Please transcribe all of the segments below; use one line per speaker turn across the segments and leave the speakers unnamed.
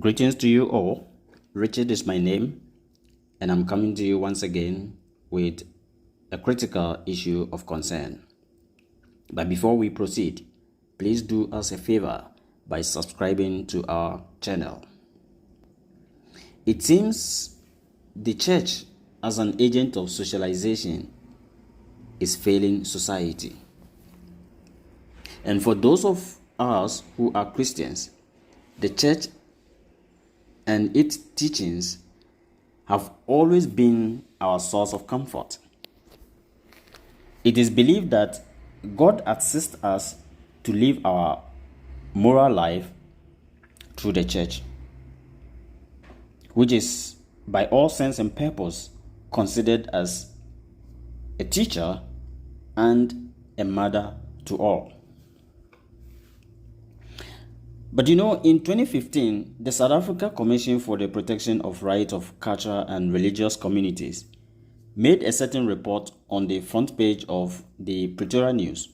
Greetings to you all. Richard is my name, and I'm coming to you once again with a critical issue of concern. But before we proceed, please do us a favor by subscribing to our channel. It seems the church, as an agent of socialization, is failing society. And for those of us who are Christians, the church and its teachings have always been our source of comfort. It is believed that God assists us to live our moral life through the church, which is by all sense and purpose considered as a teacher and a mother to all. But in 2015, the South Africa Commission for the Protection of Rights of Cultural and Religious Communities made a certain report on the front page of the Peetoria News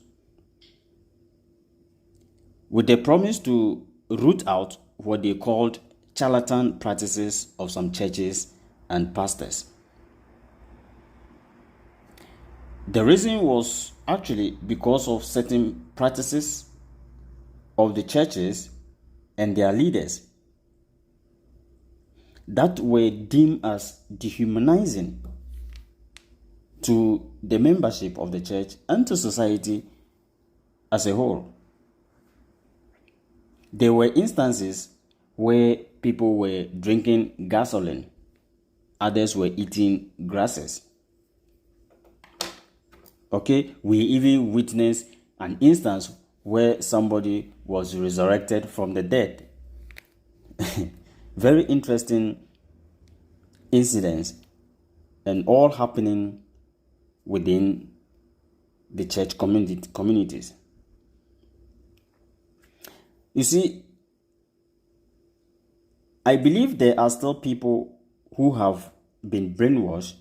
with the promise to root out what they called charlatan practices of some churches and pastors. The reason was actually because of certain practices of the churches and their leaders that were deemed as dehumanizing to the membership of the church and to society as a whole. There were instances where people were drinking gasoline, others were eating grasses. We even witnessed an instance where somebody was resurrected from the dead. Very interesting incidents, and all happening within the church communities. You see, I believe there are still people who have been brainwashed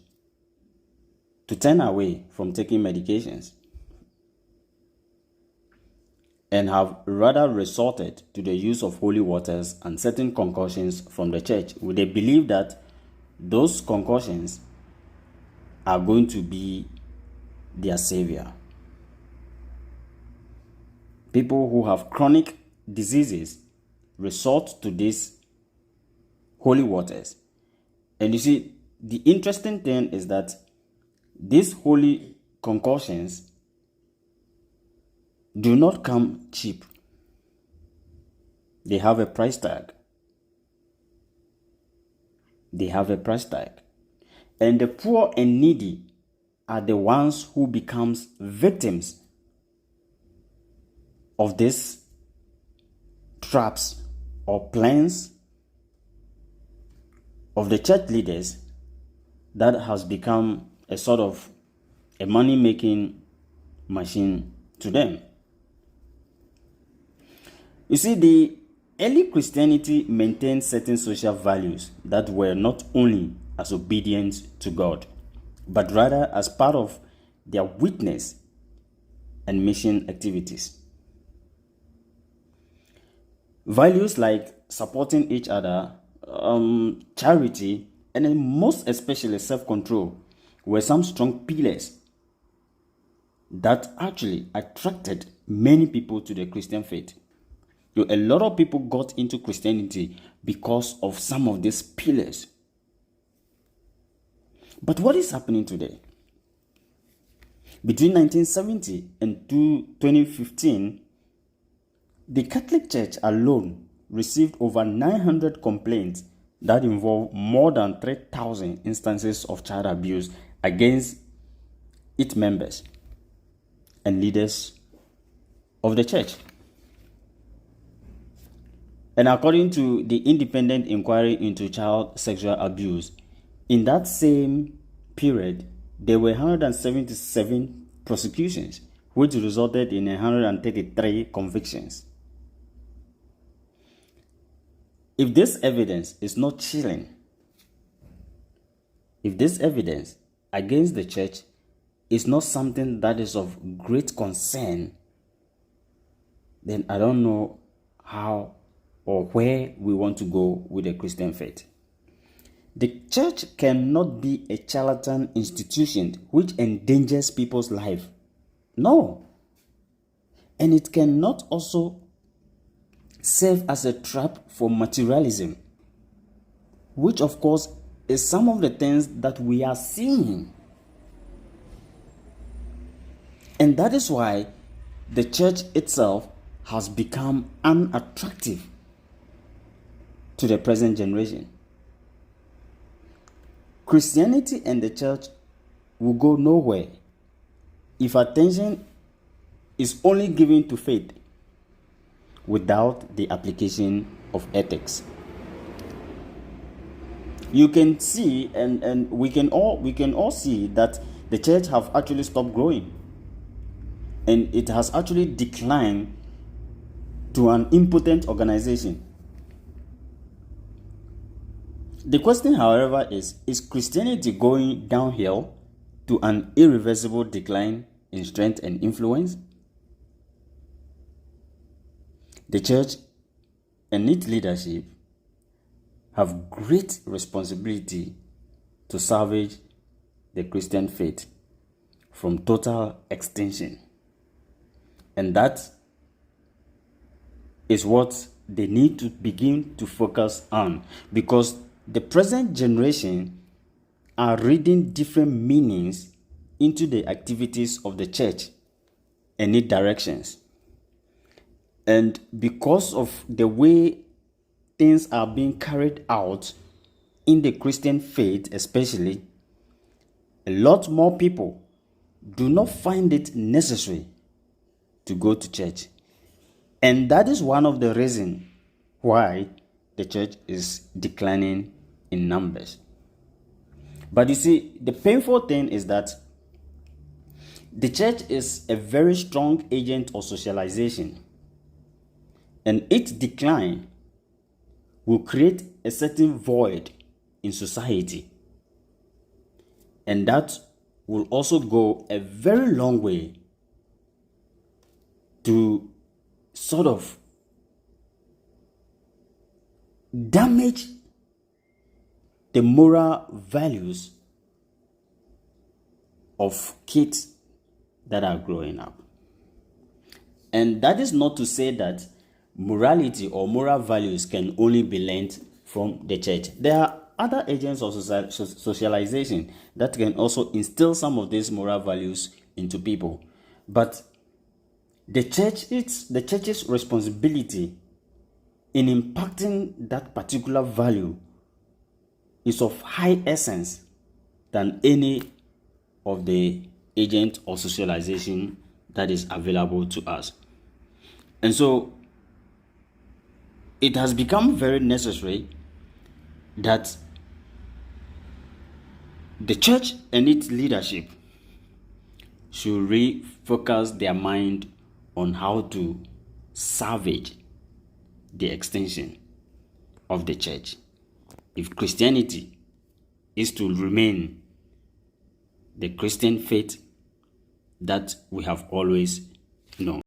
to turn away from taking medications and have rather resorted to the use of holy waters and certain concoctions from the church with the belief that those concoctions are going to be their savior. People who have chronic diseases resort to these holy waters. And you see, the interesting thing is that these holy concoctions do not come cheap. They have a price tag. And the poor and needy are the ones who becomes victims of these traps or plans of the church leaders that has become a sort of a money-making machine to them. You see, the early Christianity maintained certain social values that were not only as obedience to God, but rather as part of their witness and mission activities. Values like supporting each other, charity, and then most especially self-control were some strong pillars that actually attracted many people to the Christian faith. A lot of people got into Christianity because of some of these pillars. But what is happening today? Between 1970 and 2015, the Catholic Church alone received over 900 complaints that involve more than 3,000 instances of child abuse against its members and leaders of the church. And according to the independent inquiry into child sexual abuse, in that same period, there were 177 prosecutions, which resulted in 133 convictions. If this evidence is not chilling, if this evidence against the church is not something that is of great concern, then I don't know how or where we want to go with the Christian faith. The church cannot be a charlatan institution which endangers people's life. No. And it cannot also serve as a trap for materialism, which of course is some of the things that we are seeing. And that is why the church itself has become unattractive to the present generation. Christianity and the church will go nowhere if attention is only given to faith without the application of ethics. You can see, and we can all see that the church have actually stopped growing, and it has actually declined to an impotent organization. The question, however, is Christianity going downhill to an irreversible decline in strength and influence? The church and its leadership have great responsibility to salvage the Christian faith from total extinction. And that is what they need to begin to focus on, because the present generation are reading different meanings into the activities of the church and its directions. And because of the way things are being carried out in the Christian faith especially, a lot more people do not find it necessary to go to church. And that is one of the reasons why the church is declining in numbers. But you see, the painful thing is that the church is a very strong agent of socialization, and its decline will create a certain void in society. And that will also go a very long way to sort of damage the moral values of kids that are growing up. And that is not to say that morality or moral values can only be learned from the church. There are other agents of socialization that can also instill some of these moral values into people. But the church's responsibility in impacting that particular value is of high essence than any of the agent or socialization that is available to us. And so it has become very necessary that the church and its leadership should refocus their mind on how to salvage the extinction of the church, if Christianity is to remain the Christian faith that we have always known.